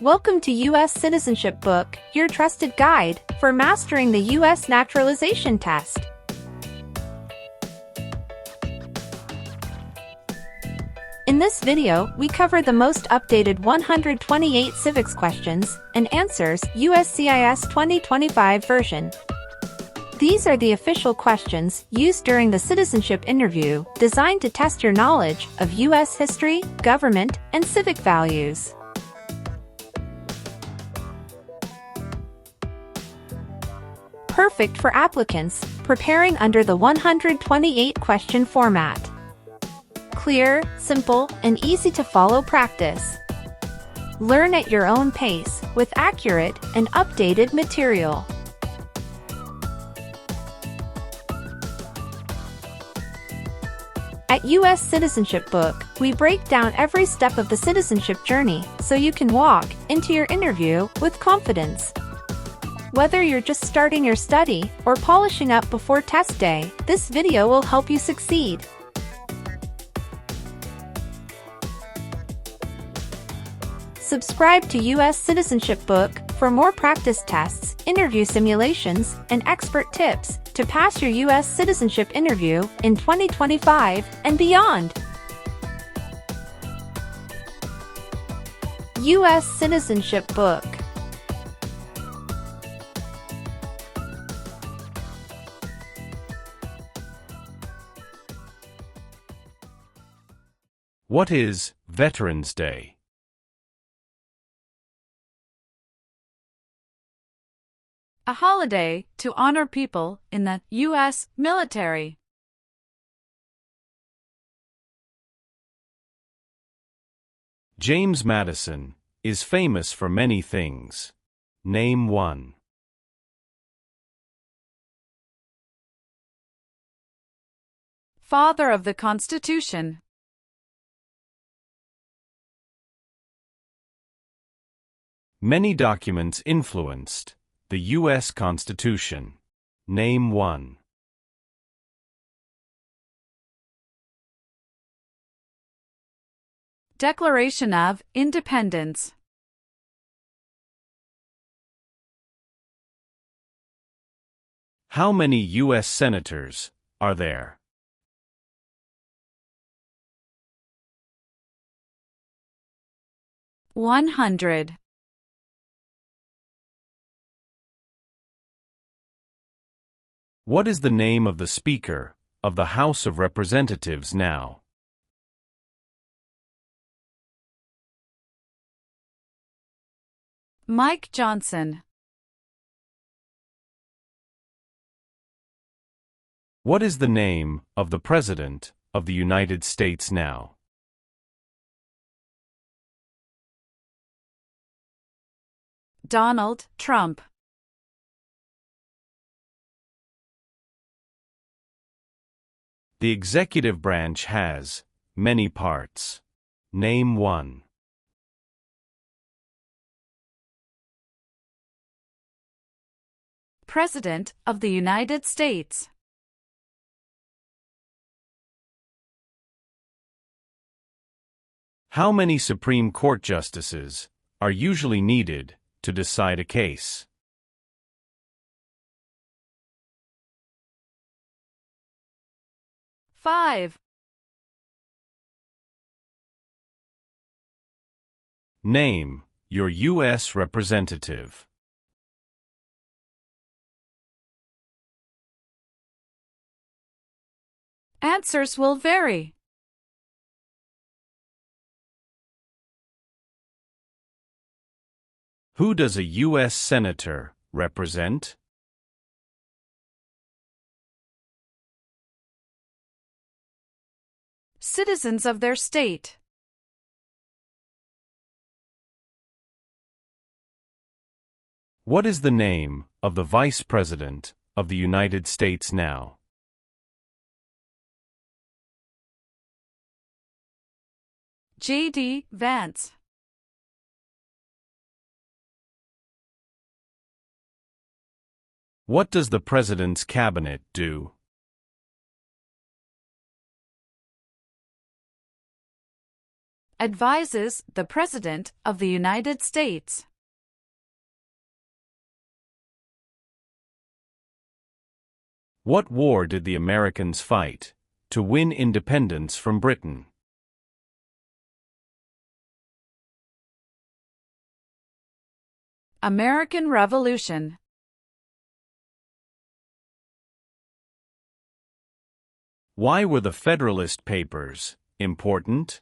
Welcome to US Citizenship Book, your trusted guide for mastering the US naturalization test. In this video, we cover the most updated 128 civics questions and answers USCIS 2025 version. These are the official questions used during the citizenship interview, designed to test your knowledge of US history, government, and civic values. Perfect for applicants preparing under the 128-question format. Clear, simple, and easy to follow practice. Learn at your own pace with accurate and updated material. At US Citizenship Book, we break down every step of the citizenship journey so you can walk into your interview with confidence. Whether you're just starting your study or polishing up before test day, this video will help you succeed. Subscribe to US Citizenship Book for more practice tests, interview simulations, and expert tips to pass your US citizenship interview in 2025 and beyond. US Citizenship Book. What is Veterans Day? A holiday to honor people in the U.S. military. James Madison is famous for many things. Name one. Father of the Constitution. Many documents influenced the U.S. Constitution. Name one. Declaration of Independence. How many U.S. senators are there? $100. What is the name of the Speaker of the House of Representatives now? Mike Johnson. What is the name of the President of the United States now? Donald Trump. The executive branch has many parts. Name one. President of the United States. How many Supreme Court justices are usually needed to decide a case? 5. Name your U.S. representative. Answers will vary. Who does a U.S. senator represent? Citizens of their state. What is the name of the Vice President of the United States now? J.D. Vance. What does the President's cabinet do? advises the President of the United States. What war did the Americans fight to win independence from Britain? American Revolution. Why were the Federalist Papers important?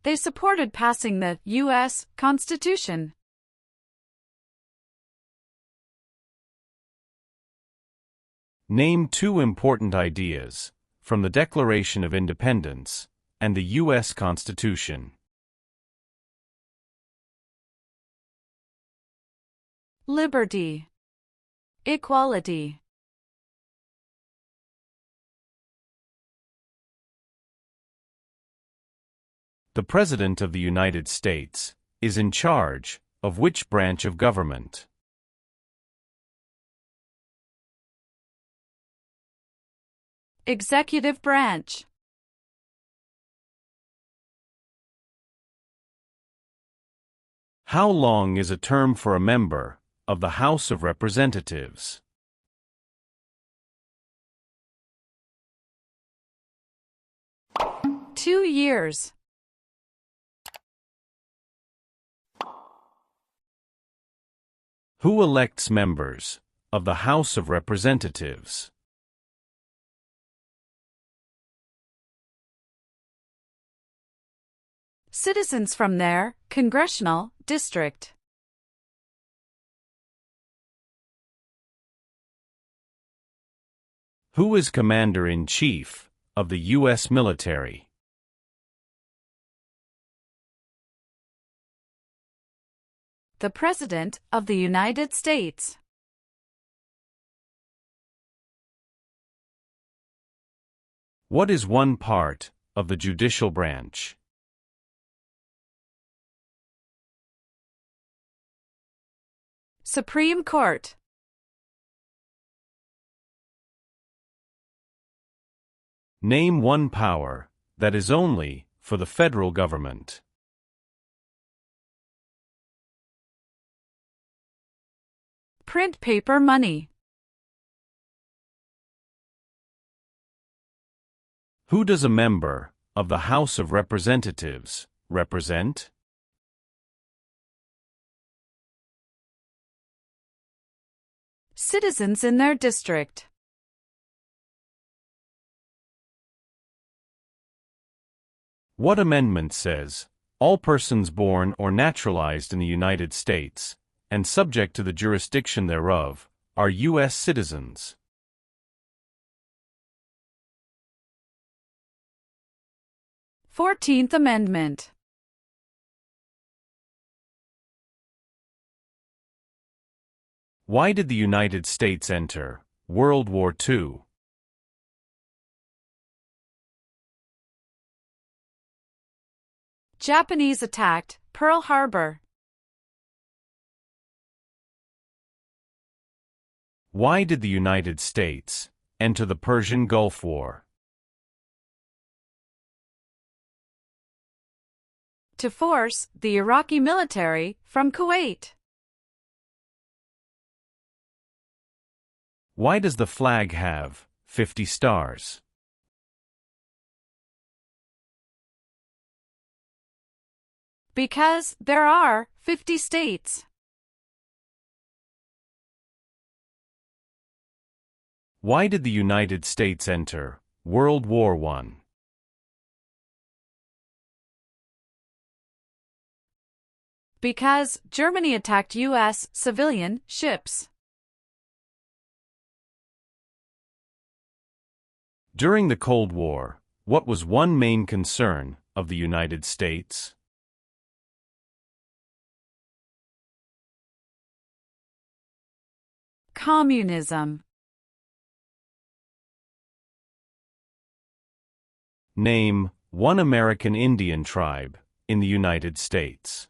They supported passing the U.S. Constitution. Name two important ideas from the Declaration of Independence and the U.S. Constitution. Liberty. Equality. The President of the United States is in charge of which branch of government? Executive branch. How long is a term for a member of the House of Representatives? Two years. Who elects members of the House of Representatives? Citizens from their congressional district. Who is Commander-in-Chief of the U.S. military? The President of the United States. What is one part of the judicial branch? Supreme Court. Name one power that is only for the federal government. Print paper money. Who does a member of the House of Representatives represent? Citizens in their district. What amendment says, all persons born or naturalized in the United States, and subject to the jurisdiction thereof, are U.S. citizens? Fourteenth Amendment. Why did the United States enter World War II? Japanese attacked Pearl Harbor. Why did the United States enter the Persian Gulf War? To force the Iraqi military from Kuwait. Why does the flag have 50 stars? Because there are 50 states. Why did the United States enter World War I? Because Germany attacked U.S. civilian ships. During the Cold War, what was one main concern of the United States? Communism. Name one American Indian tribe in the United States.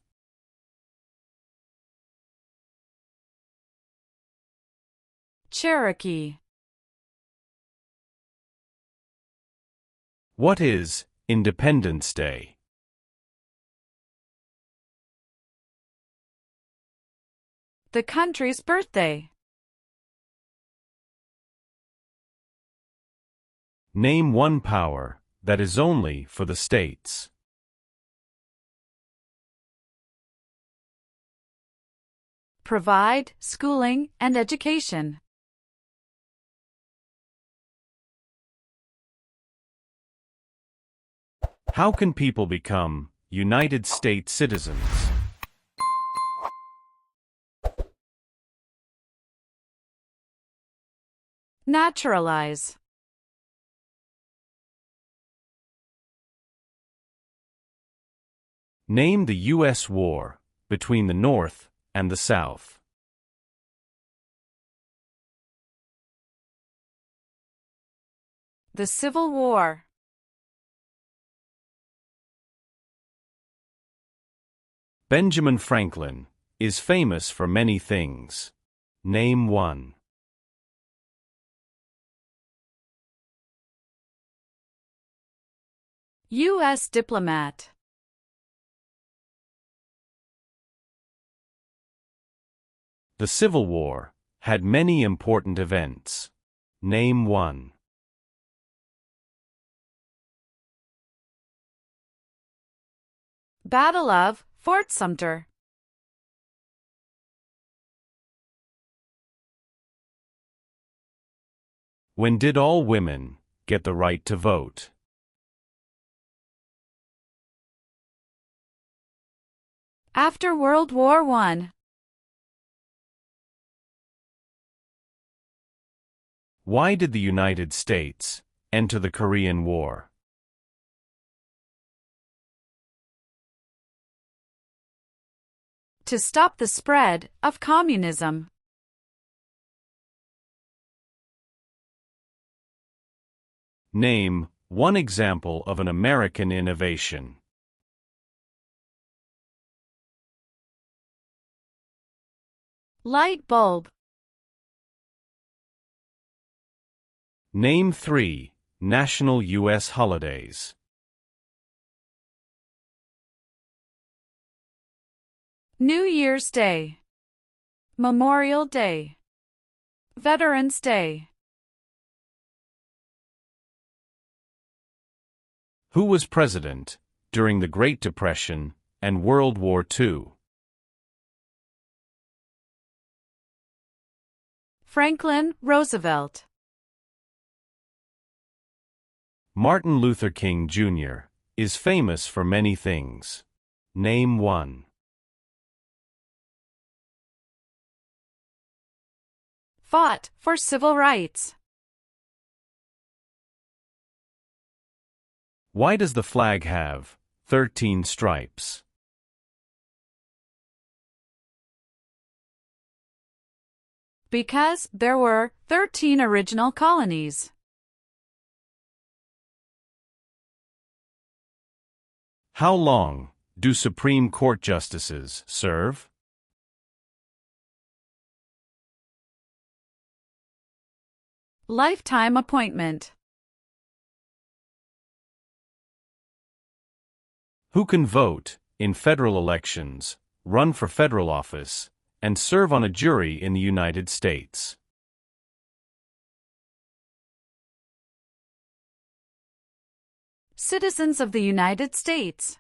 Cherokee. What is Independence Day? The country's birthday. Name one power that is only for the states. Provide schooling and education. How can people become United States citizens? Naturalize. Name the U.S. war between the North and the South. The Civil War. Benjamin Franklin is famous for many things. Name one. U.S. diplomat. The Civil War had many important events. Name one. Battle of Fort Sumter. When did all women get the right to vote? After World War I. Why did the United States enter the Korean War? To stop the spread of communism. Name one example of an American innovation. Light bulb. Name 3 national U.S. holidays. New Year's Day. Memorial Day. Veterans Day. Who was president during the Great Depression and World War II? Franklin Roosevelt. Martin Luther King Jr. is famous for many things. Name one. Fought for civil rights. Why does the flag have 13 stripes? Because there were 13 original colonies. How long do Supreme Court justices serve? Lifetime appointment. Who can vote in federal elections, run for federal office, and serve on a jury in the United States? Citizens of the United States.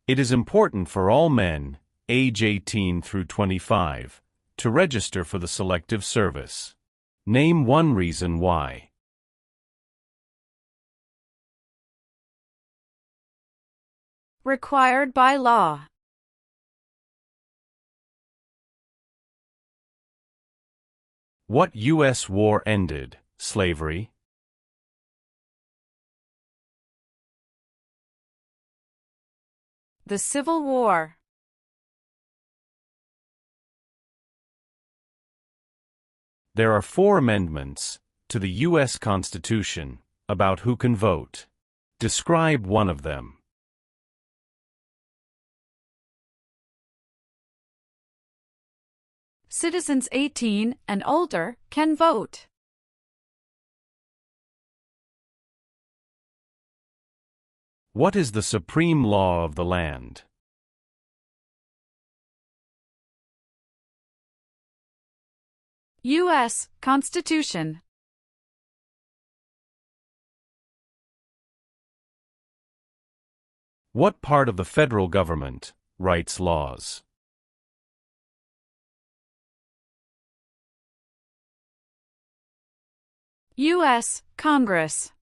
It is important for all men, age 18 through 25, to register for the Selective Service. Name one reason why. Required by law. What U.S. war ended slavery? The Civil War. There are 4 amendments to the U.S. Constitution about who can vote. Describe one of them. citizens 18 and older can vote. What is the supreme law of the land? U.S. Constitution. What part of the federal government writes laws? U.S. Congress.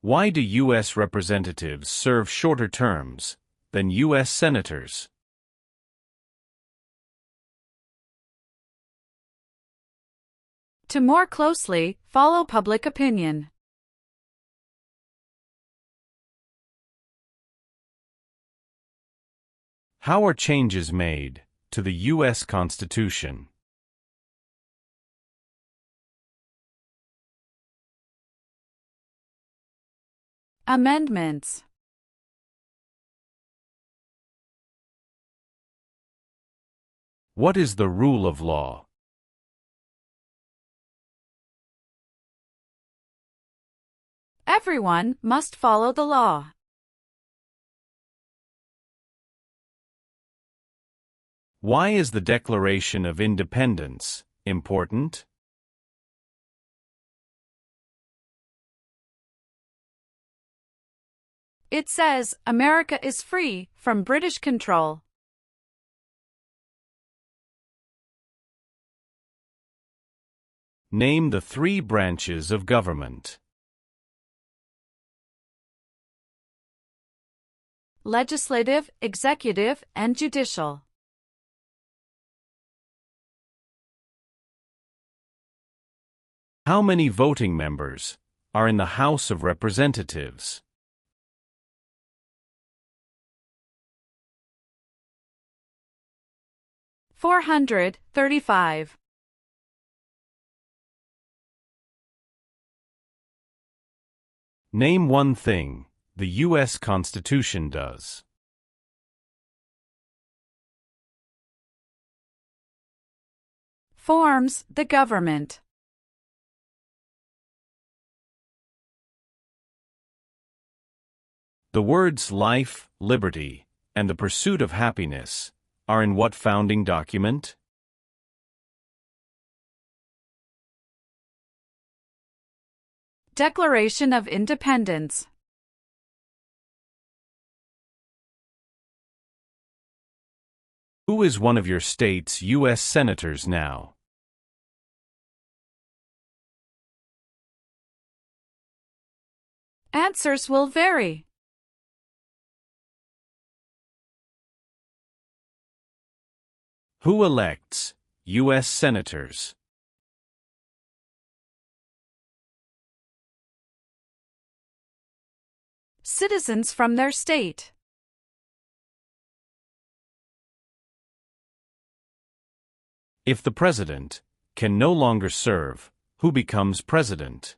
Why do U.S. representatives serve shorter terms than U.S. senators? To more closely follow public opinion. How are changes made to the U.S. Constitution? Amendments. What is the rule of law? Everyone must follow the law. Why is the Declaration of Independence important? It says America is free from British control. Name the 3 branches of government. Legislative, executive, and judicial. How many voting members are in the House of Representatives? 435. Name one thing the U.S. Constitution does. Forms the government. The words life, liberty, and the pursuit of happiness are in what founding document? Declaration of Independence. Who is one of your state's U.S. senators now? Answers will vary. Who elects U.S. senators? Citizens from their state. If the president can no longer serve, who becomes president?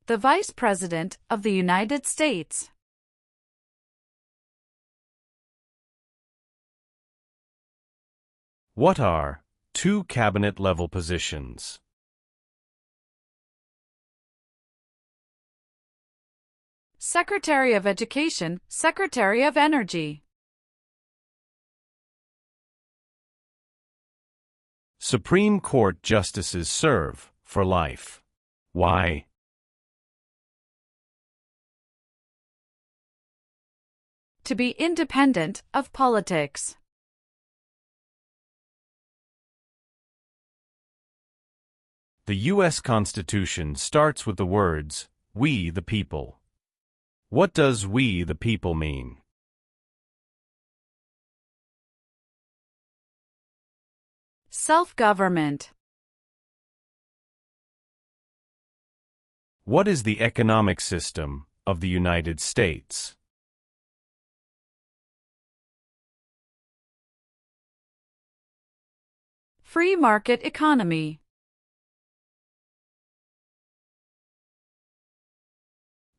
The Vice President of the United States. What are 2 cabinet-level positions? Secretary of Education, Secretary of Energy. Supreme Court justices serve for life. Why? To be independent of politics. The U.S. Constitution starts with the words, "We the people." What does "we the people" mean? Self-government. What is the economic system of the United States? Free market economy.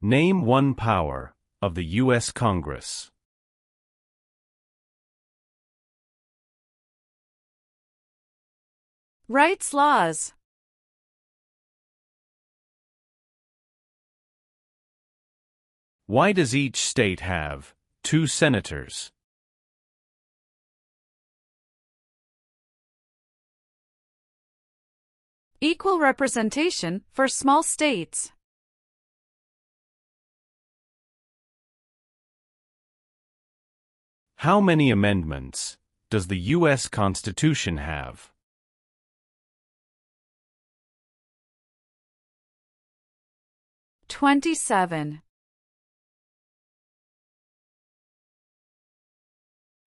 Name one power of the U.S. Congress. Writes laws. Why does each state have 2 senators? Equal representation for small states. How many amendments does the U.S. Constitution have? 27.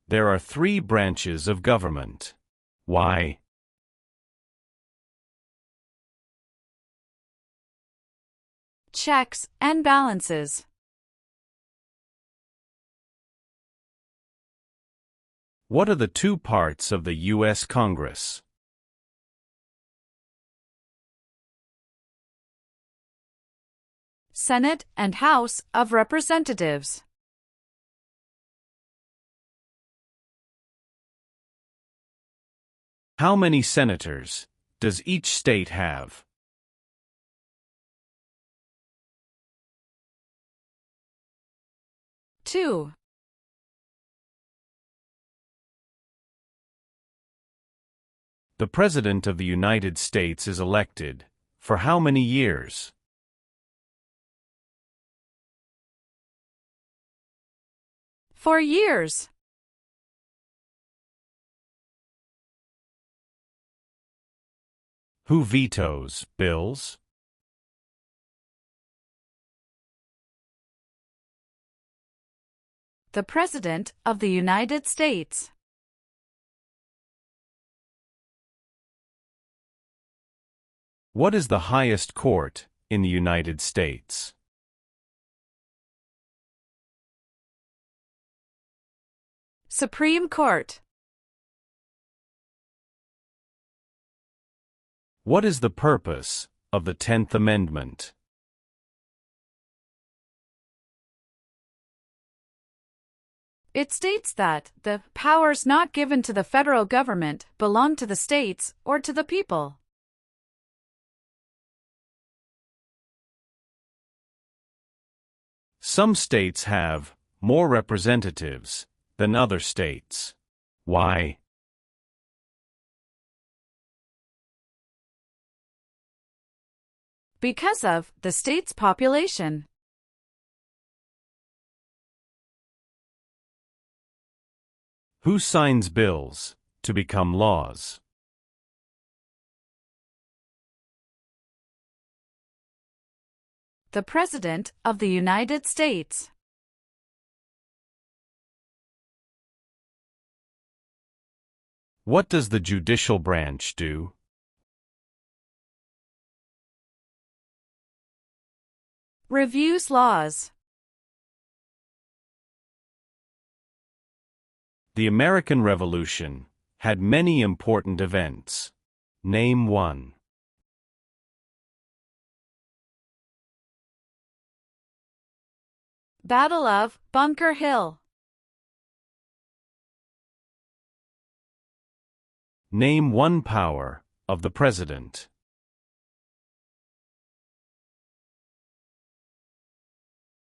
There are 3 branches of government. Why? Checks and balances. What are the 2 parts of the U.S. Congress? Senate and House of Representatives. How many senators does each state have? 2. The President of the United States is elected for how many years? 4 years. Who vetoes bills? The President of the United States. What is the highest court in the United States? Supreme Court. What is the purpose of the 10th Amendment? It states that the powers not given to the federal government belong to the states or to the people. Some states have more representatives than other states. Why? Because of the state's population. Who signs bills to become laws? The President of the United States. What does the judicial branch do? Reviews laws. The American Revolution had many important events. Name one. Battle of Bunker Hill. Name one power of the President.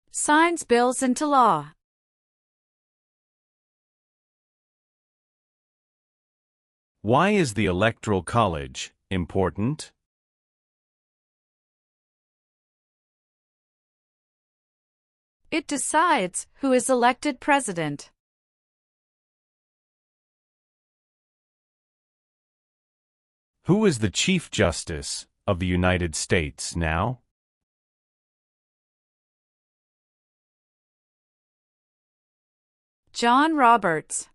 Signs bills into law. Why is the Electoral College important? It decides who is elected president. Who is the Chief Justice of the United States now? John Roberts.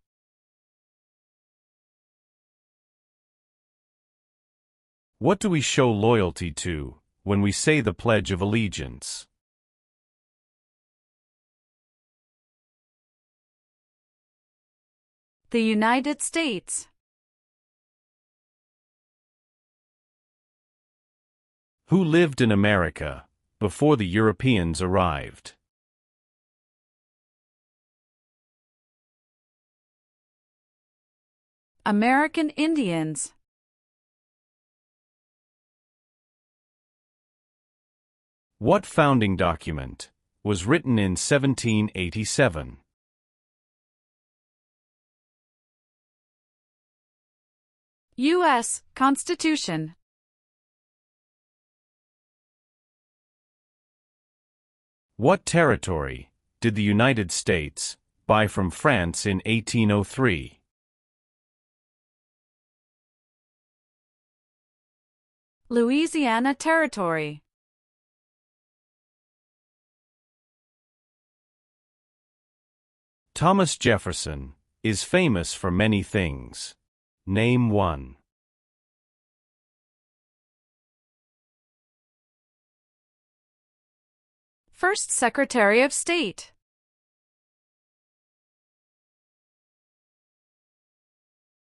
What do we show loyalty to when we say the Pledge of Allegiance? The United States. Who lived in America before the Europeans arrived? American Indians. What founding document was written in 1787? U.S. Constitution. What territory did the United States buy from France in 1803? Louisiana Territory. Thomas Jefferson is famous for many things. Name one. First Secretary of State.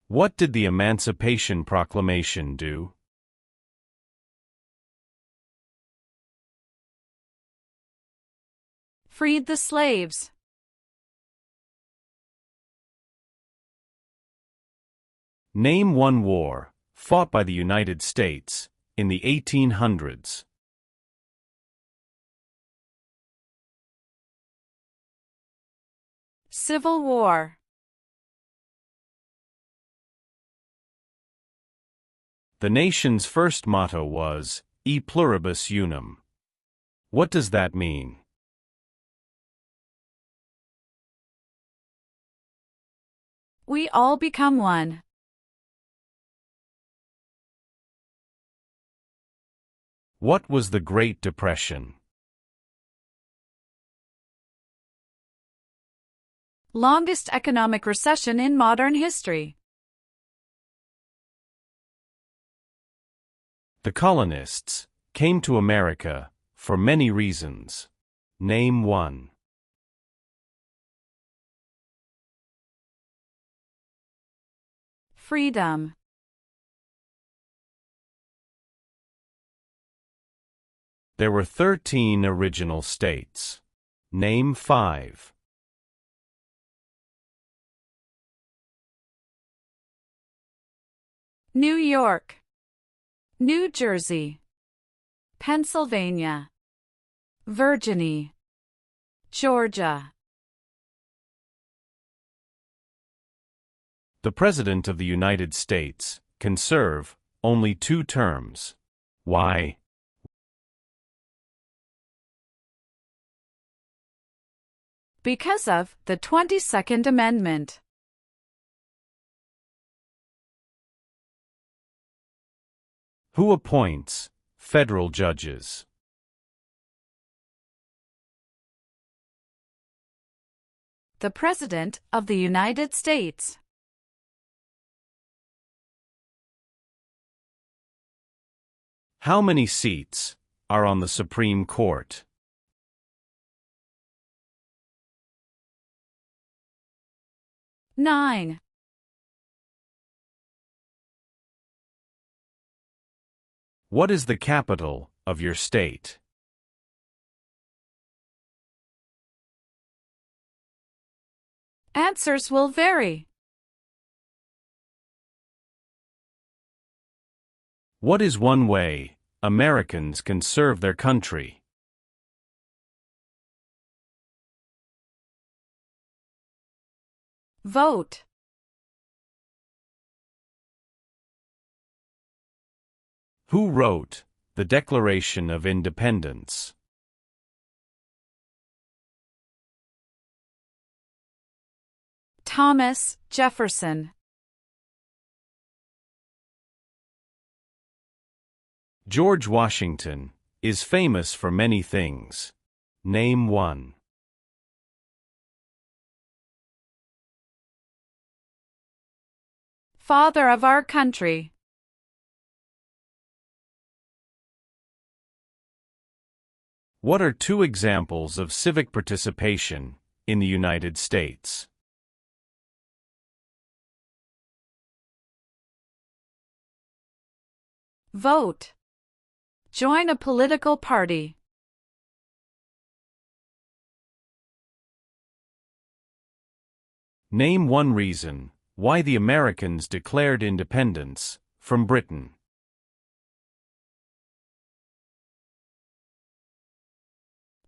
What did the Emancipation Proclamation do? Freed the slaves. Name one war fought by the United States in the 1800s. Civil War. The nation's first motto was, E pluribus unum. What does that mean? We all become one. What was the Great Depression? Longest economic recession in modern history. The colonists came to America for many reasons. Name one. Freedom. There were 13 original states. Name 5. New York, New Jersey, Pennsylvania, Virginia, Georgia. The President of the United States can serve only 2 terms. Why? Because of the 22nd Amendment. Who appoints federal judges? The President of the United States. How many seats are on the Supreme Court? Nine. What is the capital of your state? Answers will vary. What is one way Americans can serve their country? Vote. Who wrote the Declaration of Independence? Thomas Jefferson. George Washington is famous for many things. Name one. Father of our country. What are 2 examples of civic participation in the United States? Vote. Join a political party. Name one reason why the Americans declared independence from Britain.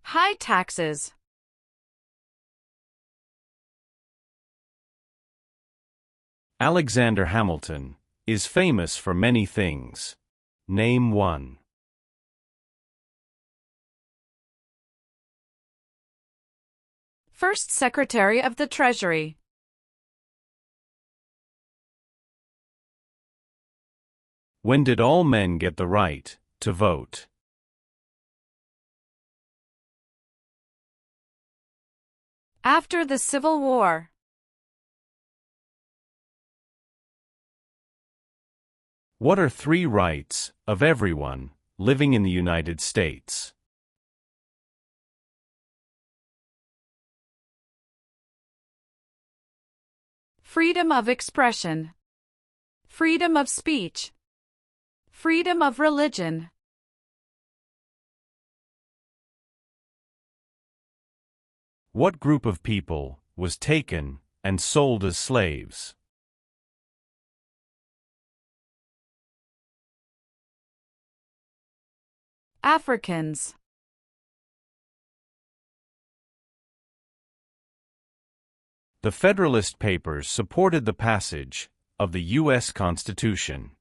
High taxes. Alexander Hamilton is famous for many things. Name one. First Secretary of the Treasury. When did all men get the right to vote? After the Civil War. What are three rights of everyone living in the United States? Freedom of expression. Freedom of speech. Freedom of religion. What group of people was taken and sold as slaves? Africans. The Federalist Papers supported the passage of the U.S. Constitution.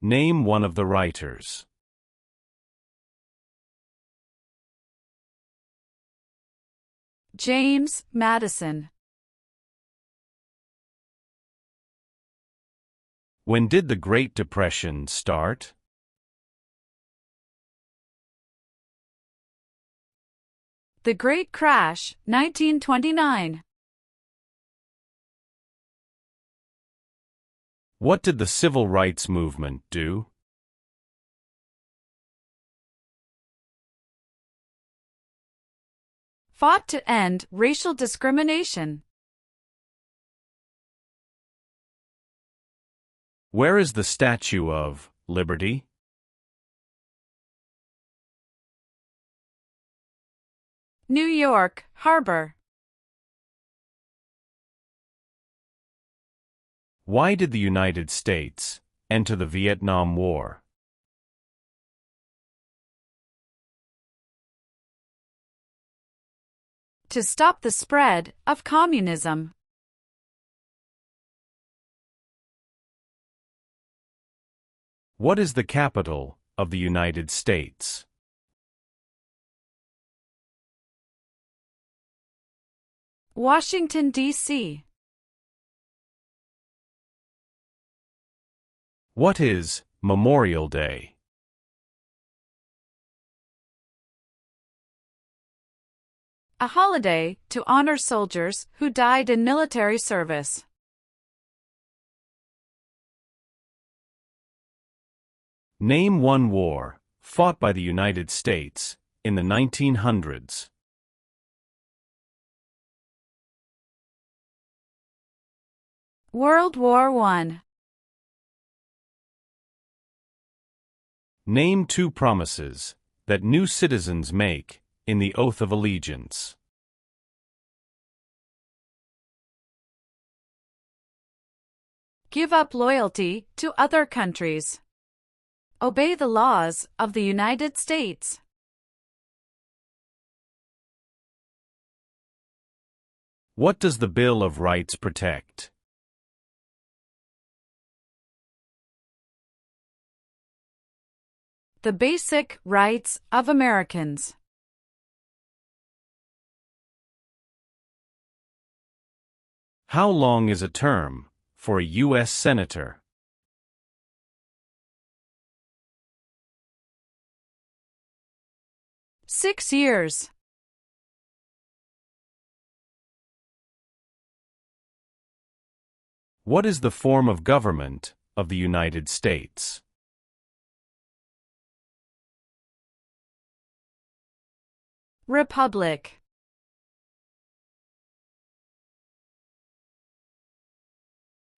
Name one of the writers. James Madison. When did the Great Depression start? The Great Crash, 1929. What did the Civil Rights Movement do? Fought to end racial discrimination. Where is the Statue of Liberty? New York Harbor. Why did the United States enter the Vietnam War? To stop the spread of communism. What is the capital of the United States? Washington, D.C. What is Memorial Day? A holiday to honor soldiers who died in military service. Name one war fought by the United States in the 1900s. World War I. Name two promises that new citizens make in the Oath of Allegiance. Give up loyalty to other countries. Obey the laws of the United States. What does the Bill of Rights protect? The basic rights of Americans. How long is a term for a U.S. Senator? Six years. What is the form of government of the United States? Republic.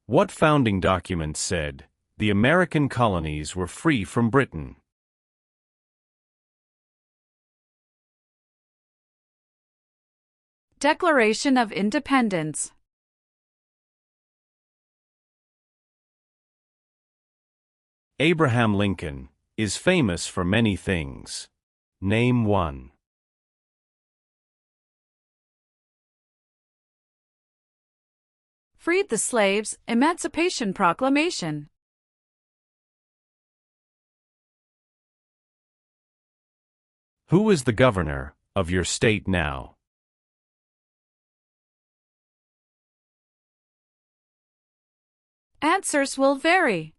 What founding document said the American colonies were free from Britain? Declaration of Independence. Abraham Lincoln is famous for many things. Name one. Freed the slaves, Emancipation Proclamation. Who is the governor of your state now? Answers will vary.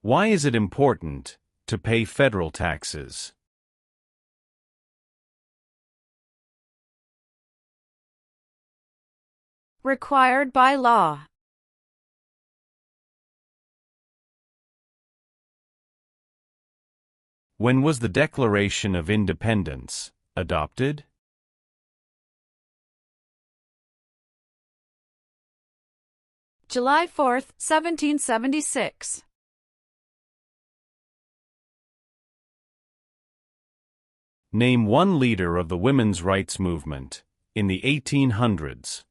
Why is it important to pay federal taxes? Required by law. When was the Declaration of Independence adopted? July 4, 1776. Name one leader of the women's rights movement in the 1800s.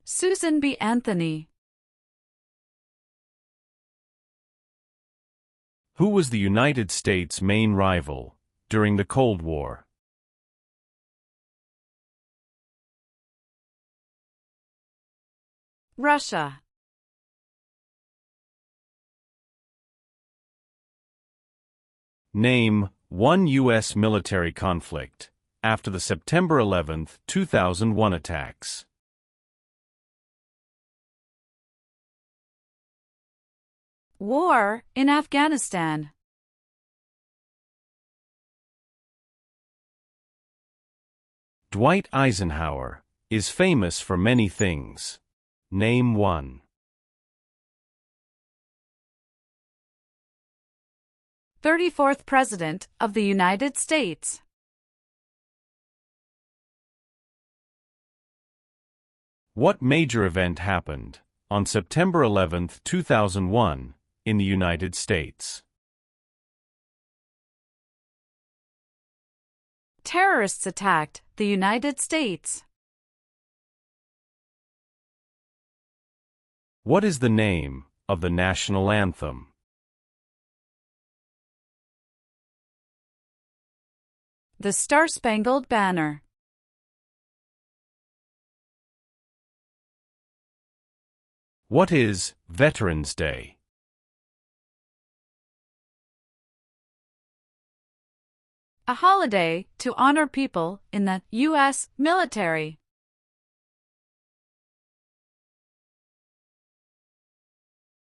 Susan B. Anthony. Who was the United States' main rival during the Cold War? Russia. Name one U.S. military conflict after the September 11, 2001 attacks. War in Afghanistan. Dwight Eisenhower is famous for many things. Name one. 34th President of the United States. What major event happened on September 11, 2001, in the United States? Terrorists attacked the United States. What is the name of the national anthem? The Star-Spangled Banner. What is Veterans Day? A holiday to honor people in the U.S. military.